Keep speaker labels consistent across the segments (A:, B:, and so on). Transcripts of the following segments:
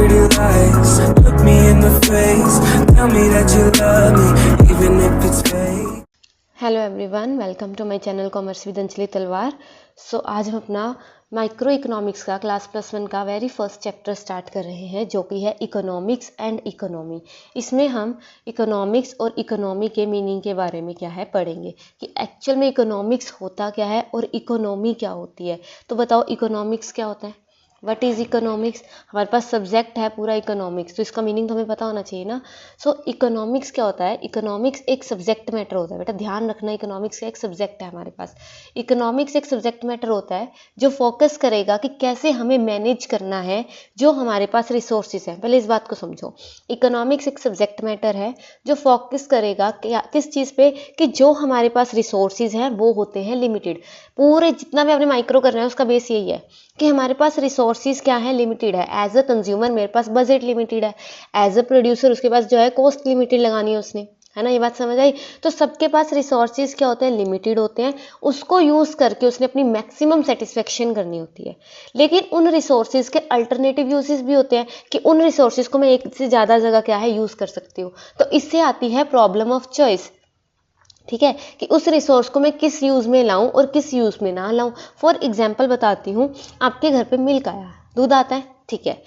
A: pretty lies. Look me in the face, tell me that you love me, even if it's fake.
B: Hello everyone, welcome to my channel commerce with Anjali Talwar. So आज हम अपना micro economics का class +1 का very first chapter start कर रहे हैं, जो कि है इकोनॉमिक्स एंड इकोनॉमी। इसमें हम इकोनॉमिक्स और इकोनॉमी के मीनिंग के बारे में क्या है पढ़ेंगे कि एक्चुअल में इकोनॉमिक्स होता क्या है और इकोनॉमी क्या होती है। तो बताओ इकोनॉमिक्स क्या होता है, व्हाट इज़ इकोनॉमिक्स। हमारे पास सब्जेक्ट है पूरा इकोनॉमिक्स, तो इसका मीनिंग तो हमें पता होना चाहिए ना। सो इकोनॉमिक्स क्या होता है, इकोनॉमिक्स एक सब्जेक्ट मैटर होता है। बेटा ध्यान रखना, इकोनॉमिक्स का एक सब्जेक्ट है हमारे पास। इकोनॉमिक्स एक सब्जेक्ट मैटर होता है जो फोकस करेगा कि कैसे हमें मैनेज करना है जो हमारे पास रिसोर्सेज हैं। पहले इस बात को समझो, इकोनॉमिक्स एक सब्जेक्ट मैटर है जो फोकस करेगा किस चीज़ पे, कि जो हमारे पास रिसोर्सेज हैं वो होते हैं लिमिटेड। पूरे जितना भी आपने माइक्रो करना है उसका बेस यही है कि हमारे पास रिसोर्सेज क्या है, लिमिटेड है। एज अ कंज्यूमर मेरे पास बजट लिमिटेड है, एज अ प्रोड्यूसर उसके पास जो है कॉस्ट लिमिटेड लगानी है उसने, है ना। ये बात समझ आई। तो सबके पास रिसोर्सेज क्या होते हैं, लिमिटेड होते हैं। उसको यूज़ करके उसने अपनी मैक्सिमम सेटिस्फेक्शन करनी होती है। लेकिन उन रिसोर्सेज के अल्टरनेटिव यूजेस भी होते हैं कि उन रिसोर्सेज को मैं एक से ज़्यादा जगह क्या है यूज़ कर सकती हूँ। तो इससे आती है प्रॉब्लम ऑफ चॉइस। ठीक है, कि उस रिसोर्स को मैं किस यूज़ में लाऊं और किस यूज़ में ना लाऊं। फॉर एग्जांपल बताती हूँ, आपके घर पे मिल्क आया, दूध आता है, ठीक है।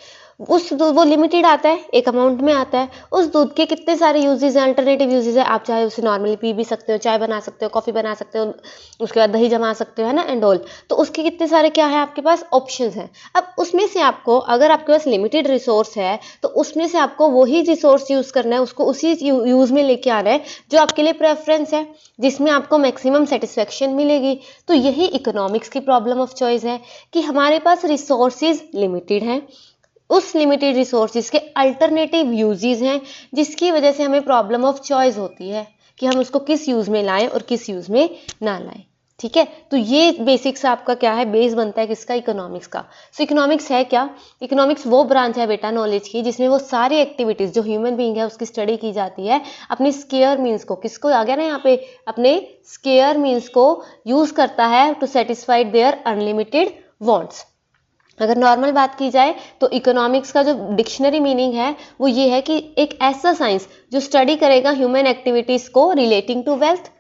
B: उस दूध वो लिमिटेड आता है, एक अमाउंट में आता है। उस दूध के कितने सारे यूजेस हैं, अल्टरनेटिव यूजेस है। आप चाहे उसे नॉर्मली पी भी सकते हो, चाय बना सकते हो, कॉफ़ी बना सकते हो, उसके बाद दही जमा सकते हो, है ना, एंड ऑल। तो उसके कितने सारे क्या है आपके पास ऑप्शंस हैं। अब उसमें से आपको, अगर आपके पास लिमिटेड रिसोर्स है तो उसमें से आपको वही रिसोर्स यूज़ करना है, उसको उसी यूज़ में लेके आना है जो आपके लिए प्रेफरेंस है, जिसमें आपको मैक्सिमम सेटिस्फेक्शन मिलेगी। तो यही इकोनॉमिक्स की प्रॉब्लम ऑफ चॉइस है कि हमारे पास रिसोर्सेज लिमिटेड हैं, उस लिमिटेड रिसोर्सेज के अल्टरनेटिव यूजेस हैं, जिसकी वजह से हमें प्रॉब्लम ऑफ चॉइस होती है कि हम उसको किस यूज़ में लाएं और किस यूज़ में ना लाएं। ठीक है, तो ये बेसिक्स आपका क्या है, बेस बनता है किसका, इकोनॉमिक्स का। सो इकोनॉमिक्स है क्या, इकोनॉमिक्स वो ब्रांच है बेटा नॉलेज की जिसमें वो सारी एक्टिविटीज़ जो ह्यूमन बीइंग है उसकी स्टडी की जाती है, अपनी स्केयर मीन्स को, किसको आ गया ना यहाँ पे, अपने स्केयर मीन्स को यूज़ करता है to satisfied there unlimited wants. अगर नॉर्मल बात की जाए तो इकोनॉमिक्स का जो डिक्शनरी मीनिंग है वो ये है कि एक ऐसा साइंस जो स्टडी करेगा ह्यूमन एक्टिविटीज़ को रिलेटिंग टू वेल्थ,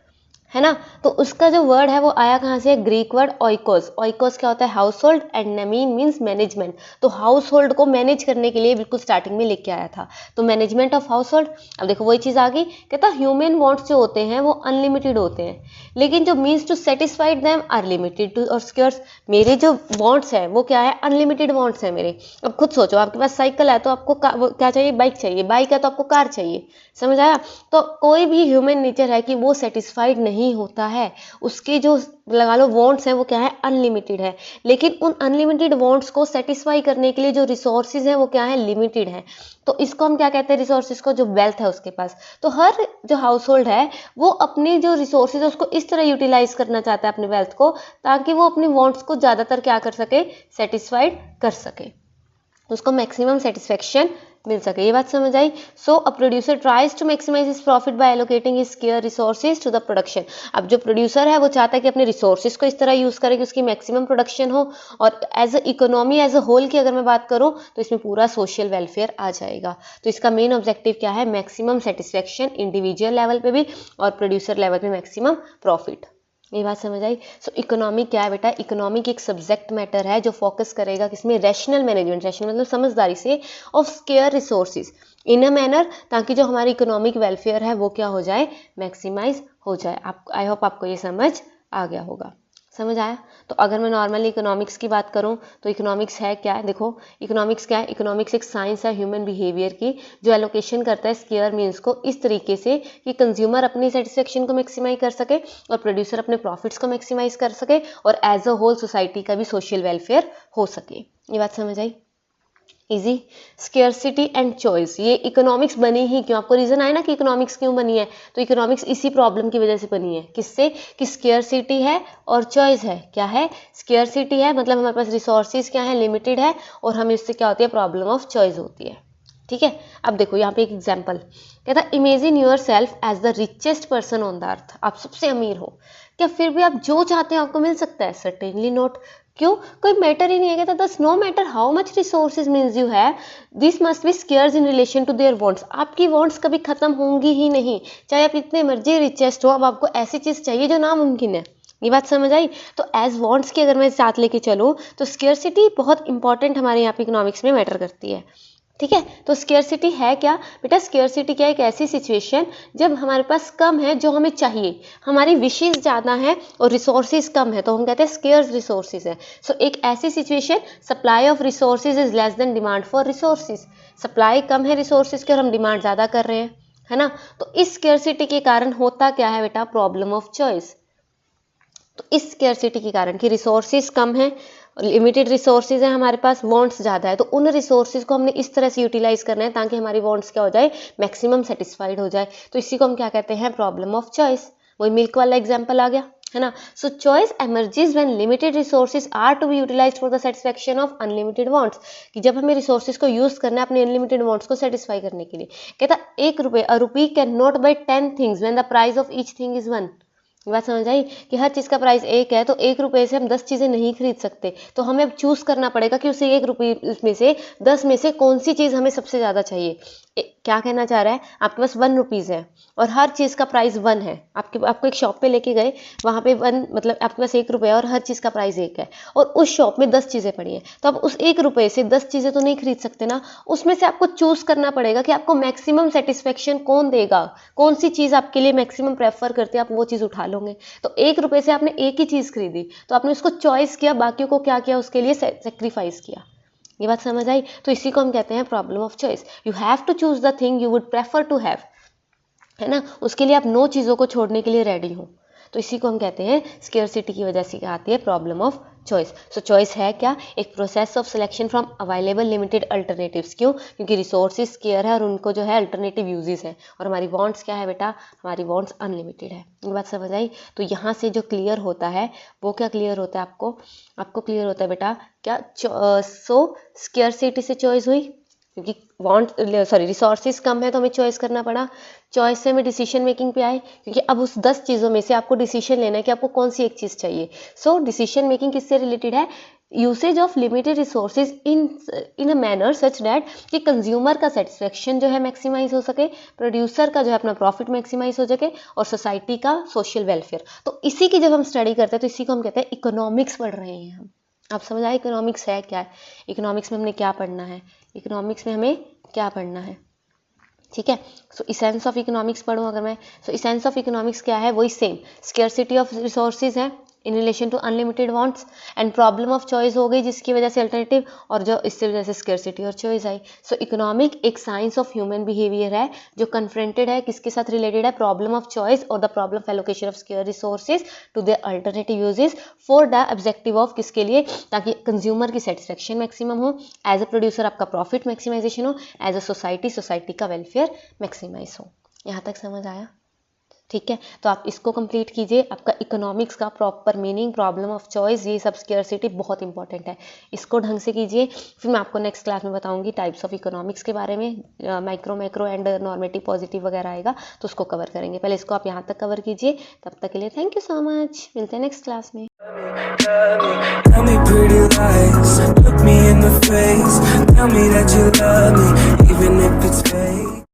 B: है ना। तो उसका जो वर्ड है वो आया कहाँ से, ग्रीक वर्ड ओइकोस। ओइकोस क्या होता है, हाउस होल्ड, एंड नेमीन मीन्स मैनेजमेंट। तो हाउस होल्ड को मैनेज करने के लिए बिल्कुल स्टार्टिंग में लेके आया था, तो मैनेजमेंट ऑफ हाउस होल्ड। अब देखो वही चीज़ आ गई, कहता ह्यूमन वांट्स जो होते हैं वो अनलिमिटेड होते हैं, लेकिन जो means to satisfied them are limited to और स्क्योर्स। मेरे जो वांट्स है वो क्या है, अनलिमिटेड वांट्स है मेरे। अब खुद सोचो, आपके पास साइकिल है तो आपको क्या चाहिए, बाइक चाहिए, बाइक है तो आपको कार चाहिए, समझ आया। तो कोई भी ह्यूमन नेचर है कि वो सेटिस्फाइड नहीं होता है, उसके जो लगा लो वांट्स हैं वो क्या है, अनलिमिटेड है। लेकिन उन अनलिमिटेड वांट्स को सेटिस्फाई करने के लिए जो रिसोर्सेज हैं वो क्या है, लिमिटेड है। तो इसको हम क्या कहते हैं, रिसोर्सेज को, जो वेल्थ है उसके पास। तो हर जो हाउस होल्ड है वो अपनी जो रिसोर्सेज है उसको इस तरह यूटिलाइज करना चाहता है अपने वेल्थ को, ताकि वो अपने वांट्स को ज़्यादातर क्या कर सके, सेटिस्फाइड कर सके, उसको मैक्सिमम सेटिस्फेक्शन मिल सके। ये बात समझ आई। So a producer tries to maximize his profit by allocating his scarce resources to the production. अब जो प्रोड्यूसर है वो चाहता है कि अपने रिसोर्सेज को इस तरह यूज़ करे कि उसकी मैक्सिमम प्रोडक्शन हो। और as a economy as a whole की अगर मैं बात करूँ तो इसमें पूरा सोशल वेलफेयर आ जाएगा। तो इसका मेन ऑब्जेक्टिव क्या है, मैक्सिमम सेटिस्फेक्शन इंडिविजुअल लेवल पे भी और प्रोड्यूसर लेवल पे मैक्सिमम प्रॉफिट। ये बात समझ आई। सो इकोनॉमी क्या है बेटा, इकोनॉमी की एक सब्जेक्ट मैटर है जो फोकस करेगा किसमें, रैशनल मैनेजमेंट, रैशनल मतलब समझदारी से, of scarce resources in a manner, ताकि जो हमारी इकोनॉमिक वेलफेयर है वो क्या हो जाए, मैक्सिमाइज हो जाए। आप, आई होप आपको ये समझ आ गया होगा, समझ आया। तो अगर मैं नॉर्मली इकोनॉमिक्स की बात करूं तो इकोनॉमिक्स है क्या है, देखो इकोनॉमिक्स क्या है, इकोनॉमिक्स एक साइंस है ह्यूमन बिहेवियर की जो एलोकेशन करता है स्केयर मीन्स को इस तरीके से कि कंज्यूमर अपनी सेटिस्फेक्शन को मैक्सिमाइज कर सके और प्रोड्यूसर अपने प्रॉफिट्स को मैक्सिमाइज कर सके और एज अ होल सोसाइटी का भी सोशल वेलफेयर हो सके। ये बात समझ आई, इजी। स्केर्सिटी एंड चॉइस, ये इकोनॉमिक्स बनी ही क्यों, आपको रीजन आया ना कि इकोनॉमिक्स क्यों बनी है। तो इकोनॉमिक्स इसी प्रॉब्लम की वजह से बनी है, किससे, कि स्केर्सिटी है और चॉइस है। क्या है, स्केर्सिटी है मतलब हमारे पास रिसोर्सेज क्या है, लिमिटेड है, और हमें इससे क्या होती है, प्रॉब्लम ऑफ चॉइस होती है। ठीक है, अब देखो यहाँ पे एक एग्जाम्पल कहता है, imagine yourself as the richest person on the earth. आप सबसे अमीर हो, क्या फिर भी आप जो चाहते हो आपको मिल सकता है, सर्टेनली नॉट। क्यों? कोई मैटर ही नहीं है, कहता दस no matter how much resources means you have, this must be scarce in relation to their wants. आपकी वांट्स कभी खत्म होंगी ही नहीं, चाहे आप इतने मर्जी रिचेस्ट हो, अब आपको ऐसी चीज़ चाहिए जो नामुमकिन है। ये बात समझ आई? तो एज वांट्स की अगर मैं साथ लेके चलूँ तो स्केयरसिटी बहुत इंपॉर्टेंट हमारे यहाँ पे इकोनॉमिक्स में मैटर करती है। ठीक है, तो स्केयरसिटी है क्या बेटा? स्केयरसिटी क्या? एक ऐसी सिचुएशन जब हमारे पास कम है जो हमें चाहिए, हमारी विशेष ज़्यादा है और रिसोर्सेज कम है, तो हम कहते हैं स्केयर्स रिसोर्सेज है। सो एक ऐसी situation, supply of resources is less than demand for resources. Supply कम है रिसोर्सेज की और हम डिमांड ज़्यादा कर रहे हैं, है ना? तो इस स्केयरसिटी के कारण होता क्या है बेटा? Problem of choice. तो इस स्केयरसिटी के कारण कि रिसोर्सेज कम है, लिमिटेड रिसोर्सेज है हमारे पास, वांट्स ज़्यादा है, तो उन रिसोर्सेज को हमने इस तरह से यूटिलाइज करना है ताकि हमारी वांट्स क्या हो जाए? मैक्सिमम सेटिस्फाइड हो जाए। तो इसी को हम क्या कहते हैं? Problem of choice. वही मिल्क वाला एग्जांपल आ गया, है ना? So choice emerges when limited resources are to be utilized for the satisfaction of unlimited wants, कि जब हमें रिसोर्सेज को यूज करना है अपने अनलिमिटेड वांट्स को सेटिस्फाई करने के लिए। कहता ₹1, a rupee can not buy 10 things when the price of each thing is 1। बात समझ आई कि हर चीज़ का प्राइस 1 है, तो ₹1 से हम 10 चीज़ें नहीं खरीद सकते, तो हमें अब चूज़ करना पड़ेगा कि उसे ₹1 में से 10 में से कौन सी चीज़ हमें सबसे ज़्यादा चाहिए। क्या कहना चाह रहा है? आपके पास ₹1 है और हर चीज़ का प्राइस 1 है। आपको एक शॉप पे लेके गए, वहाँ पे 1 मतलब आपके पास ₹1 है और हर चीज़ का प्राइस 1 है, और उस शॉप में 10 चीज़ें पड़ी हैं, तो अब उस ₹1 से 10 चीज़ें तो नहीं खरीद सकते ना, उसमें से आपको चूज़ करना पड़ेगा कि आपको मैक्सिमम सेटिस्फेक्शन कौन देगा, कौन सी चीज़ आपके लिए मैक्सिमम प्रेफर करते हैं, आप वो चीज़ उठा लोगे। तो ₹1 से आपने एक ही चीज़ खरीदी, तो आपने उसको चॉइस किया, बाकियों को क्या किया? उसके लिए सेक्रीफाइस किया। ये बात समझ आई? तो इसी को हम कहते हैं problem of choice. You have to choose the thing you would prefer to have, है ना? उसके लिए आप 9 चीज़ों को छोड़ने के लिए रेडी हो। तो इसी को हम कहते हैं स्केयरसिटी की वजह से क्या आती है? Problem of choice. So choice है क्या? एक process of selection from available limited alternatives. क्यों? क्योंकि रिसोर्सेज स्केयर है और उनको जो है अल्टरनेटिव यूजेस है, और हमारी वांट्स क्या है बेटा? हमारी वांट्स अनलिमिटेड है। ये बात समझ आई? तो यहाँ से जो क्लियर होता है वो क्या क्लियर होता है आपको क्लियर होता है बेटा क्या? सो स्केयरसिटी से चॉइस हुई, क्योंकि रिसोर्सेज कम है तो हमें चॉइस करना पड़ा। चॉइस से हमें डिसीजन मेकिंग पे आए, क्योंकि अब उस 10 चीज़ों में से आपको डिसीजन लेना है कि आपको कौन सी एक चीज़ चाहिए। सो डिसीजन मेकिंग किससे रिलेटेड है? Usage of limited resources in a manner such that कि कंज्यूमर का सेटिस्फेक्शन जो है मैक्सिमाइज हो सके, प्रोड्यूसर का जो है अपना प्रॉफिट मैक्सिमाइज हो सके, और सोसाइटी का सोशल वेलफेयर। तो इसी की जब हम स्टडी करते हैं तो इसी को हम कहते हैं इकोनॉमिक्स पढ़ रहे हैं हम। आप समझ आए इकोनॉमिक्स है क्या है? इकोनॉमिक्स में हमने क्या पढ़ना है? इकोनॉमिक्स में हमें क्या पढ़ना है? ठीक है, सो इसेंस ऑफ इकोनॉमिक्स पढ़ूँ अगर मैं, सो इसेंस ऑफ इकोनॉमिक्स क्या है? वही सेम, स्केयरसिटी ऑफ रिसोर्सेज है in relation to unlimited wants, and problem of choice हो गई जिसकी वजह से अल्टरनेटिव, और जो इससे वजह से स्केयरसिटी और चॉइस आई। सो इकोनॉमिक एक साइंस ऑफ ह्यूमन बिहेवियर है जो कन्फ्रंटेड है, किसके साथ रिलेटेड है? प्रॉब्लम ऑफ चॉइस और the problem of allocation of scarce resources to their alternative uses for the objective of किसके लिए? ताकि कंज्यूमर की सेटिस्फेक्शन मैक्सिमम हो, एज अ प्रोड्यूसर आपका प्रॉफिट मैक्सिमाइजेशन हो, एज अ सोसाइटी का वेलफेयर मैक्सिमाइज हो। यहाँ तक समझ आया? ठीक है, तो आप इसको कंप्लीट कीजिए। आपका इकोनॉमिक्स का proper meaning, problem of choice, ये सब स्केयरसिटी बहुत इंपॉर्टेंट है, इसको ढंग से कीजिए। फिर मैं आपको नेक्स्ट क्लास में बताऊंगी टाइप्स ऑफ इकोनॉमिक्स के बारे में, मैक्रो एंड नॉर्मेटिव पॉजिटिव वगैरह आएगा तो उसको कवर करेंगे। पहले इसको आप यहाँ तक कवर कीजिए। तब तक के लिए थैंक यू सो मच, मिलते हैं नेक्स्ट क्लास में।
A: Tell me pretty lies, look me in the face, tell me that you love me, even if it's